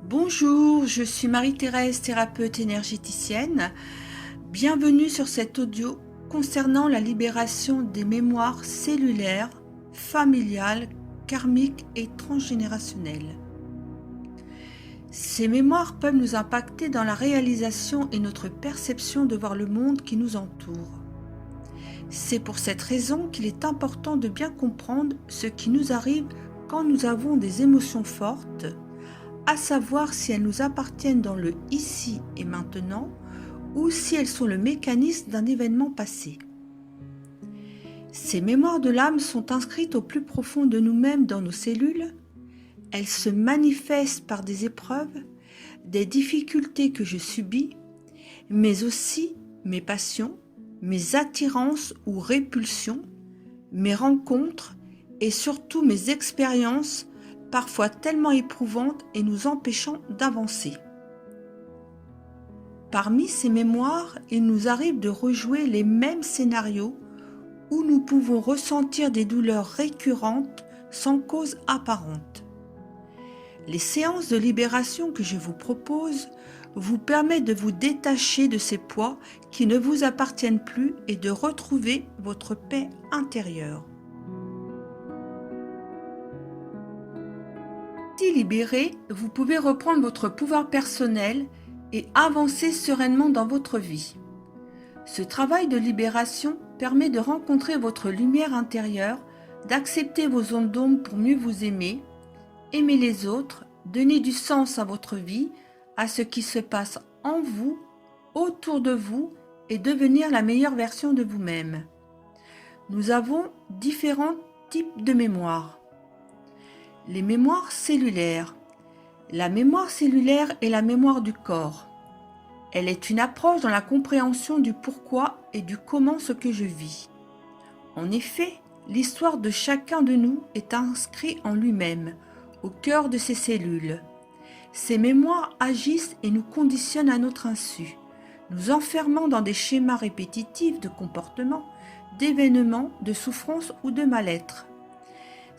Bonjour, je suis Marie-Thérèse, thérapeute énergéticienne. Bienvenue sur cet audio concernant la libération des mémoires cellulaires, familiales, karmiques et transgénérationnelles. Ces mémoires peuvent nous impacter dans la réalisation et notre perception de voir le monde qui nous entoure. C'est pour cette raison qu'il est important de bien comprendre ce qui nous arrive quand nous avons des émotions fortes, à savoir si elles nous appartiennent dans le ici et maintenant ou si elles sont le mécanisme d'un événement passé. Ces mémoires de l'âme sont inscrites au plus profond de nous-mêmes dans nos cellules. Elles se manifestent par des épreuves, des difficultés que je subis, mais aussi mes passions, mes attirances ou répulsions, mes rencontres et surtout mes expériences parfois tellement éprouvantes et nous empêchant d'avancer. Parmi ces mémoires, il nous arrive de rejouer les mêmes scénarios où nous pouvons ressentir des douleurs récurrentes sans cause apparente. Les séances de libération que je vous propose vous permettent de vous détacher de ces poids qui ne vous appartiennent plus et de retrouver votre paix intérieure. Si libéré, vous pouvez reprendre votre pouvoir personnel et avancer sereinement dans votre vie. Ce travail de libération permet de rencontrer votre lumière intérieure, d'accepter vos ondes d'ombre pour mieux vous aimer les autres, donner du sens à votre vie, à ce qui se passe en vous, autour de vous et devenir la meilleure version de vous-même. Nous avons différents types de mémoires. Les mémoires cellulaires. La mémoire cellulaire est la mémoire du corps. Elle est une approche dans la compréhension du pourquoi et du comment ce que je vis. En effet, l'histoire de chacun de nous est inscrite en lui-même, au cœur de ses cellules. Ces mémoires agissent et nous conditionnent à notre insu, nous enfermant dans des schémas répétitifs de comportement, d'événements, de souffrance ou de mal-être.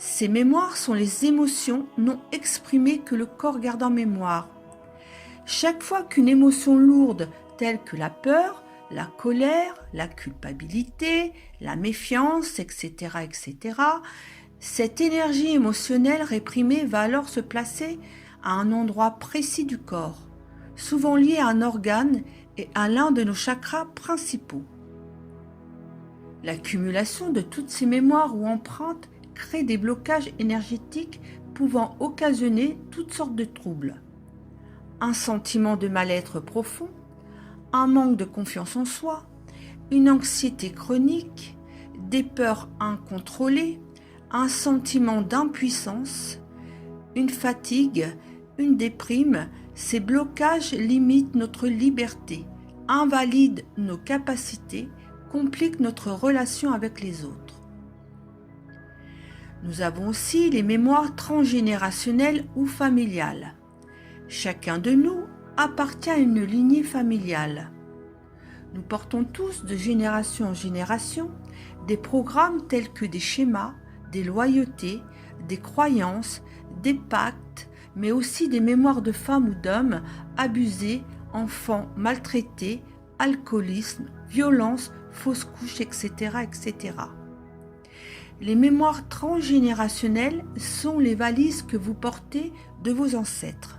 Ces mémoires sont les émotions non exprimées que le corps garde en mémoire. Chaque fois qu'une émotion lourde, telle que la peur, la colère, la culpabilité, la méfiance, etc., cette énergie émotionnelle réprimée va alors se placer à un endroit précis du corps, souvent lié à un organe et à l'un de nos chakras principaux. L'accumulation de toutes ces mémoires ou empreintes crée des blocages énergétiques pouvant occasionner toutes sortes de troubles. Un sentiment de mal-être profond, un manque de confiance en soi, une anxiété chronique, des peurs incontrôlées, un sentiment d'impuissance, une fatigue, une déprime. Ces blocages limitent notre liberté, invalident nos capacités, compliquent notre relation avec les autres. Nous avons aussi les mémoires transgénérationnelles ou familiales. Chacun de nous appartient à une lignée familiale. Nous portons tous de génération en génération des programmes tels que des schémas, des loyautés, des croyances, des pactes, mais aussi des mémoires de femmes ou d'hommes abusés, enfants maltraités, alcoolisme, violence, fausses couches, etc. Les mémoires transgénérationnelles sont les valises que vous portez de vos ancêtres.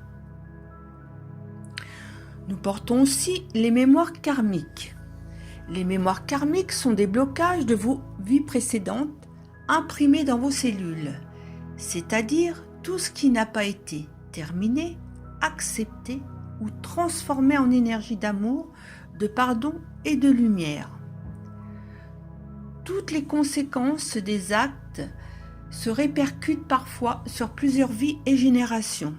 Nous portons aussi les mémoires karmiques. Les mémoires karmiques sont des blocages de vos vies précédentes imprimés dans vos cellules, c'est-à-dire tout ce qui n'a pas été terminé, accepté ou transformé en énergie d'amour, de pardon et de lumière. Toutes les conséquences des actes se répercutent parfois sur plusieurs vies et générations.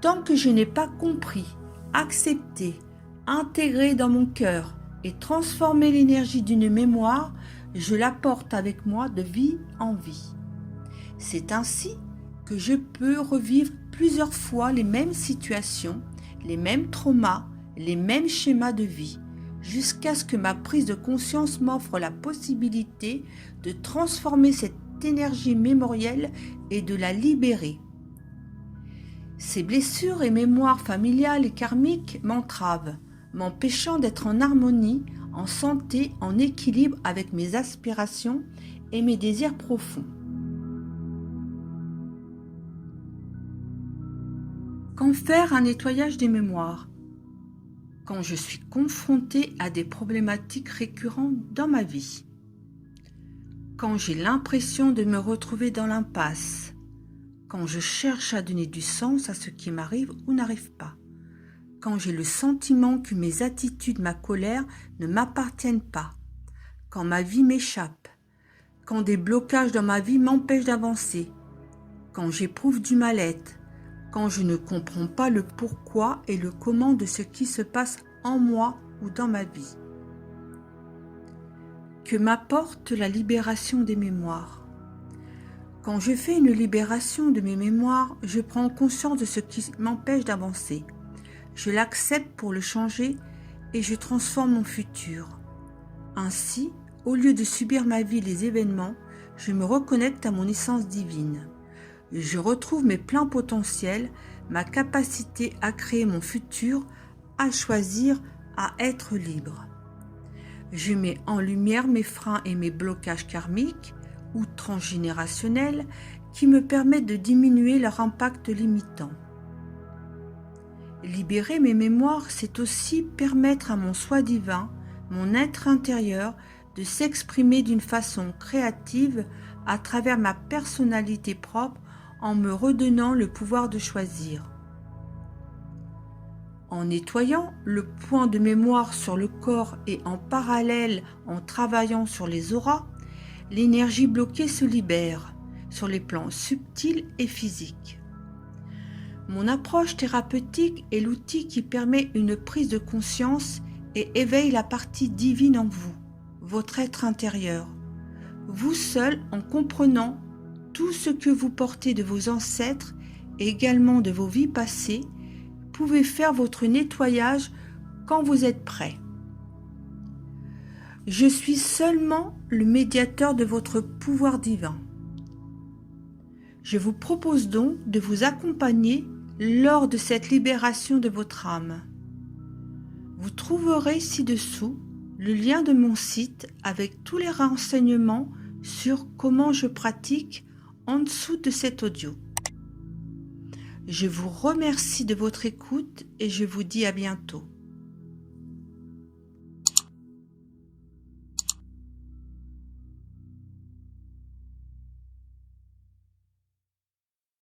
Tant que je n'ai pas compris, accepté, intégré dans mon cœur et transformé l'énergie d'une mémoire, je la porte avec moi de vie en vie. C'est ainsi que je peux revivre plusieurs fois les mêmes situations, les mêmes traumas, les mêmes schémas de vie, jusqu'à ce que ma prise de conscience m'offre la possibilité de transformer cette énergie mémorielle et de la libérer. Ces blessures et mémoires familiales et karmiques m'entravent, m'empêchant d'être en harmonie, en santé, en équilibre avec mes aspirations et mes désirs profonds. Quand faire un nettoyage des mémoires? Quand je suis confrontée à des problématiques récurrentes dans ma vie. Quand j'ai l'impression de me retrouver dans l'impasse. Quand je cherche à donner du sens à ce qui m'arrive ou n'arrive pas. Quand j'ai le sentiment que mes attitudes, ma colère ne m'appartiennent pas. Quand ma vie m'échappe. Quand des blocages dans ma vie m'empêchent d'avancer. Quand j'éprouve du mal-être. Quand je ne comprends pas le pourquoi et le comment de ce qui se passe en moi ou dans ma vie. Que m'apporte la libération des mémoires? Quand je fais une libération de mes mémoires, je prends conscience de ce qui m'empêche d'avancer. Je l'accepte pour le changer et je transforme mon futur. Ainsi, au lieu de subir ma vie et les événements, je me reconnecte à mon essence divine. Je retrouve mes pleins potentiels, ma capacité à créer mon futur, à choisir, à être libre. Je mets en lumière mes freins et mes blocages karmiques ou transgénérationnels qui me permettent de diminuer leur impact limitant. Libérer mes mémoires, c'est aussi permettre à mon soi divin, mon être intérieur, de s'exprimer d'une façon créative à travers ma personnalité propre en me redonnant le pouvoir de choisir. En nettoyant le point de mémoire sur le corps et en parallèle en travaillant sur les auras, l'énergie bloquée se libère sur les plans subtils et physiques. Mon approche thérapeutique est l'outil qui permet une prise de conscience et éveille la partie divine en vous, votre être intérieur. Vous seul, en comprenant tout ce que vous portez de vos ancêtres et également de vos vies passées, pouvez faire votre nettoyage quand vous êtes prêt. Je suis seulement le médiateur de votre pouvoir divin. Je vous propose donc de vous accompagner lors de cette libération de votre âme. Vous trouverez ci-dessous le lien de mon site avec tous les renseignements sur comment je pratique en dessous de cet audio. Je vous remercie de votre écoute et je vous dis à bientôt.